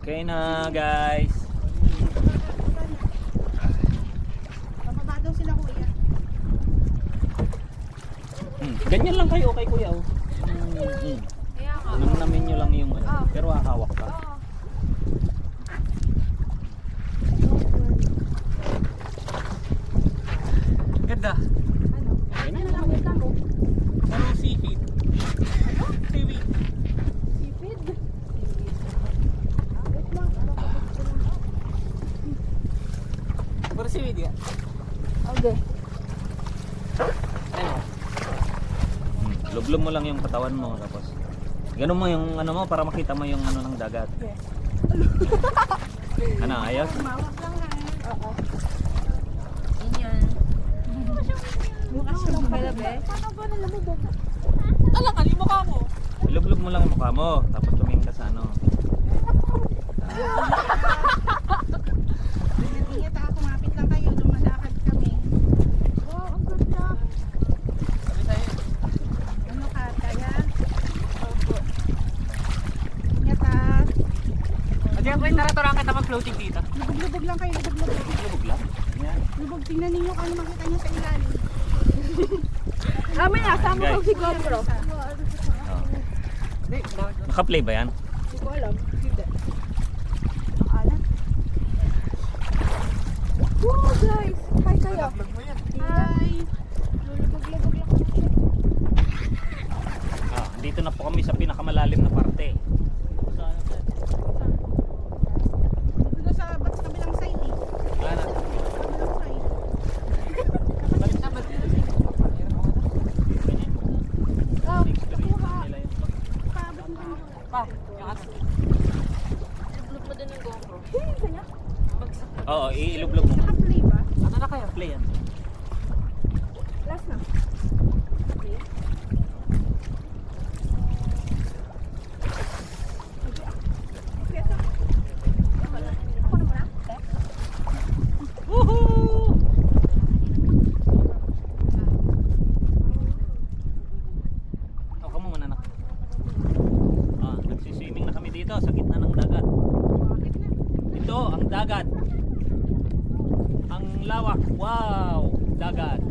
Okay na guys. Pababa daw sila kuya. Ganyan lang kayo kay kuya oh. Kaya ka. Namin nyo lang yung ano, pero hahawak ka. Ganda. Ano? Ganyan Ano lang wait lang oh. Parang seaweed. Ano? Seaweed. Sipid. Wait lang. Ano ka gusto lang? Parang seaweed ya. Okay. Ano? Lublog mo lang yung katawan mo tapos ganun mo yung ano mo para makita mo yung ano ng dagat. Yes. Ano, ayos? Mawak lang ha. Oo. Yan. Bukas yung galabi. Paano ba nalamubog? Alam ka, mukha mo. Ilublog mo lang yung mukha mo tapos tumingin ka sa ano. Ingat ako. Kumapit lang kayo. Lumalakad kami. Oh, ang ganda. Sabi sa'yo. Ano ka? Kaya? Opo. Ingat ha. At yung kwenta na turang kita mag-floating dito. Lubog-lubog lang kayo. Lubog-lubog. Ilubog lang. Yan. Lubog. Tingnan ninyo kung ano makita nyo sa ilalim. Amin na, sama ko Si GoPro. Oh. Hindi, bawat lang. Naka-play ba yan? Hindi ko alam. Hindi. Alam. Wow guys! Hi kayo! Vlog mo yan. Hi! Lulubog-lubog lang kami. Dito na po kami sa pinakamalalim na parte. Dito sa ba't sa kabilang side eh. Wala na. Kabilang side. Balik na, balik na. Oh, nakuha. Nila yung Pabot mo. Pa, yung ato. Ilublog mo din yung GoPro. Hindi, kanya. Oo, ilublog mo. Naka-play ba? Ano na kayo? Play yan. Last na. Okay. Okay, ito. Ako na muna. Woohoo! Ako mo muna nak. Nagsiswimming na kami dito sa gitna ng dagat. Bakit na? Ito ang dagat. Ang lawak. Wow! Dagat.